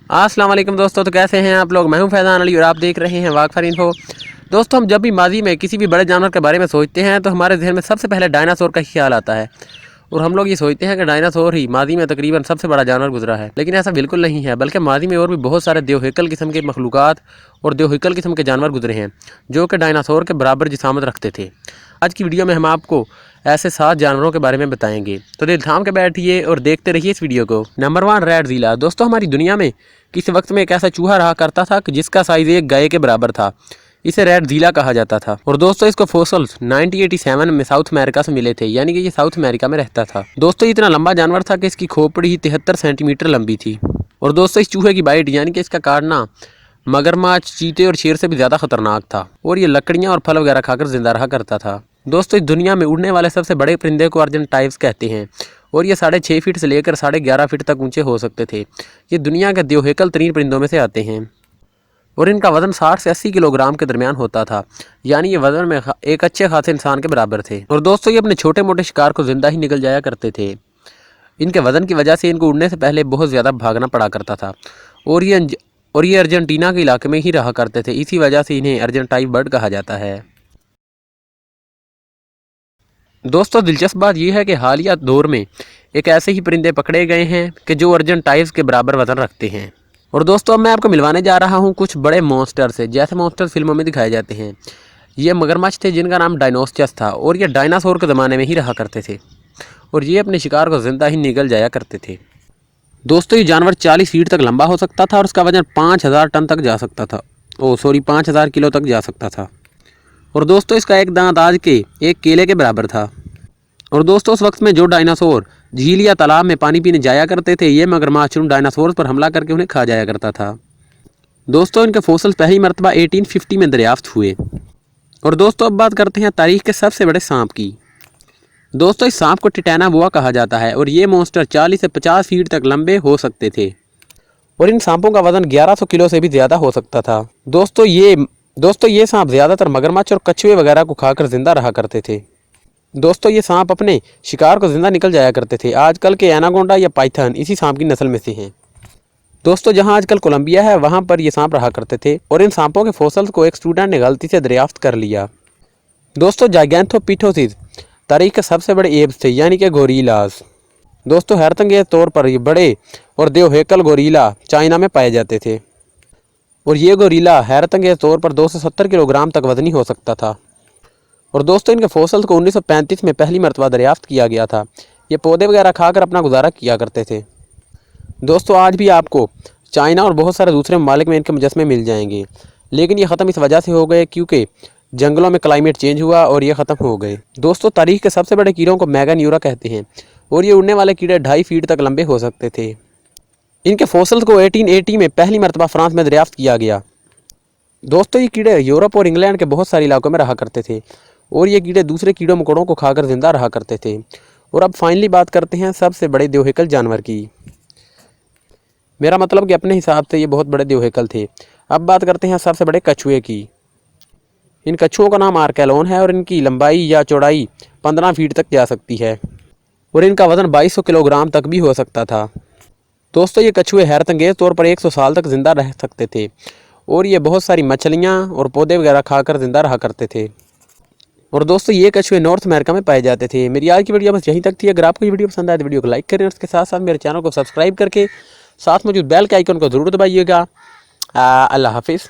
अस्सलाम वालेकुम दोस्तों, तो कैसे हैं आप लोग। मैं हूं फैज़ान अली और आप देख रहे हैं वाकफर इन्फो। दोस्तों, हम जब भी माजी में किसी भी बड़े जानवर के बारे में सोचते हैं तो हमारे जहन में सबसे पहले डायनासोर का ही ख्याल आता है। और हम लोग ये सोचते हैं कि डायनासोर ही माजी में तकरीबन सबसे बड़ा जानवर गुजरा है, लेकिन ऐसा बिल्कुल नहीं है। बल्कि माजी में और भी बहुत सारे देवहिकल किस्म के मखलूक़ात और देवहिकल किस्म के जानवर गुजरे हैं जो कि डायनासोर के बराबर जिसामत रखते थे। आज की वीडियो में हम आपको ऐसे 7 जानवरों के बारे में बताएंगे, तो दिल थाम के बैठिए और देखते रहिए इस वीडियो को। नंबर 1, रेड ज़ीला। दोस्तों, हमारी दुनिया में किसी वक्त में एक ऐसा चूहा रहा करता था कि जिसका साइज़ एक गाय के बराबर था। इसे रेड ज़ीला कहा जाता था। और दोस्तों, इसको फोसल्स 1987 में साउथ अमेरिका से मिले थे, यानी कि ये साउथ अमेरिका में रहता था। दोस्तों, इतना लंबा जानवर था कि इसकी खोपड़ी ही 73 सेंटीमीटर लंबी थी। और दोस्तों, इस चूहे की बाइट यानी कि इसका काटना मगरमच्छ, चीते और शेर से भी ज़्यादा खतरनाक था। और ये लकड़ियाँ और फल वगैरह खाकर जिंदा रहा करता था। दोस्तों, इस दुनिया में उड़ने वाले सबसे बड़े परिंदे को अर्जेंटाइव्स कहते हैं और ये 6.5 फीट से लेकर 11.5 फीट तक ऊंचे हो सकते थे। ये दुनिया के देवहिकल तरीन परिंदों में से आते हैं और इनका वजन 60 से 80 किलोग्राम के दरमियान होता था, यानी ये वजन में एक अच्छे खासे इंसान के बराबर थे। और दोस्तों, ये अपने छोटे मोटे शिकार को जिंदा ही निकल जाया करते थे। इनके वजन की वजह से इनको उड़ने से पहले बहुत ज़्यादा भागना पड़ा करता था और ये अर्जेंटीना के इलाके में ही रहा करते थे। इसी वजह से इन्हें अर्जेंटाइव बर्ड कहा जाता है। दोस्तों, दिलचस्प बात यह है कि हालिया दौर में एक ऐसे ही परिंदे पकड़े गए हैं कि जो अर्जेंटाइव्स के बराबर वजन रखते हैं। और दोस्तों, अब मैं आपको मिलवाने जा रहा हूं कुछ बड़े मॉन्स्टर से, जैसे मॉन्स्टर फिल्मों में दिखाए जाते हैं। ये मगरमच्छ थे जिनका नाम डायनोसरस था और ये डायनासोर के ज़माने में ही रहा करते थे और ये अपने शिकार को जिंदा ही निगल जाया करते थे। दोस्तों, ये जानवर 40 फीट तक लंबा हो सकता था और उसका वजन 5000 टन तक जा सकता था। 5000 किलो तक जा सकता था। और दोस्तों, इसका एक दांत आज के एक केले के बराबर था। और दोस्तों, उस वक्त में जो डायनासोर झील या तालाब में पानी पीने जाया करते थे, ये मगरमच्छ उन डायनासोर पर हमला करके उन्हें खा जाया करता था। दोस्तों, इनके फोसिल्स पहली मरतबा 1850 में दरियाफ्त हुए। और दोस्तों, अब बात करते हैं तारीख के सबसे बड़े सांप की। दोस्तों, इस सांप को टिटैना बोआ कहा जाता है और ये मॉन्स्टर 40 से 50 फीट तक लंबे हो सकते थे और इन सांपों का वजन 1100 किलो से भी ज़्यादा हो सकता था। दोस्तों, ये सांप ज़्यादातर मगरमच्छ और कछुए वगैरह को खाकर जिंदा रहा करते थे। दोस्तों, ये सांप अपने शिकार को जिंदा निकल जाया करते थे। आजकल के एनाकोंडा या पाइथन इसी सांप की नस्ल में से हैं। दोस्तों, जहां आजकल कोलंबिया है वहां पर ये सांप रहा करते थे और इन सांपों के फोसल्स को एक स्टूडेंट ने गलती से दरियाफ्त कर लिया। दोस्तों, जाइगैंथोपिथेसिस तारीख के सबसे बड़े एप्स थे, यानी कि गोरिल्लास। दोस्तों, हैरतअंगेज़ तौर पर ये बड़े और देवहिकल गोरिल्ला चाइना में पाए जाते थे और ये गोरिल्ला हैरतअंगेज़ तौर पर 270 किलोग्राम तक वजनी हो सकता था। और दोस्तों, इनके फोसल्स को 1935 में पहली मरतबा दरियाफ्त किया गया था। ये पौधे वगैरह खाकर अपना गुजारा किया करते थे। दोस्तों, आज भी आपको चाइना और बहुत सारे दूसरे ममालिक में इनके मुजस्मे मिल जाएंगे, लेकिन ये ख़त्म इस वजह से हो गए क्योंकि जंगलों में क्लाइमेट चेंज हुआ और ये ख़त्म हो गए। दोस्तों, तारीख के सबसे बड़े कीड़ों को मैगान्यूरा कहते हैं और ये उड़ने वाले कीड़े 2.5 फीट तक लंबे हो सकते थे। इनके फोसल्स को 1880 में पहली मरतबा फ्रांस में दरियाफ्त किया गया। दोस्तों, ये कीड़े यूरोप और इंग्लैंड के बहुत सारे इलाकों में रहा करते थे और ये कीड़े दूसरे कीड़ों मकोड़ों को खाकर जिंदा रहा करते थे। और अब फाइनली बात करते हैं सबसे बड़े देवहिकल जानवर की। मेरा मतलब कि अपने हिसाब से ये बहुत बड़े देवहिकल थे। अब बात करते हैं सबसे बड़े कछुए की। इन कछुओं का नाम आर्केलोन है और इनकी लंबाई या चौड़ाई 15 फीट तक जा सकती है और इनका वजन 2200 किलोग्राम तक भी हो सकता था। दोस्तों, ये कछुए हैरतअंगेज़ तौर पर 100 साल तक जिंदा रह सकते थे और ये बहुत सारी मछलियाँ और पौधे वगैरह खाकर जिंदा रहा करते थे। और दोस्तों, ये कछुए नॉर्थ अमेरिका में पाए जाते थे। मेरी आज की वीडियो बस यहीं तक थी। अगर आपको ये वीडियो पसंद आए तो वीडियो को लाइक करें और उसके साथ साथ मेरे चैनल को सब्सक्राइब करके साथ मौजूद बेल के आइकन को ज़रूर दबाइएगा। अल्लाह हाफिज़।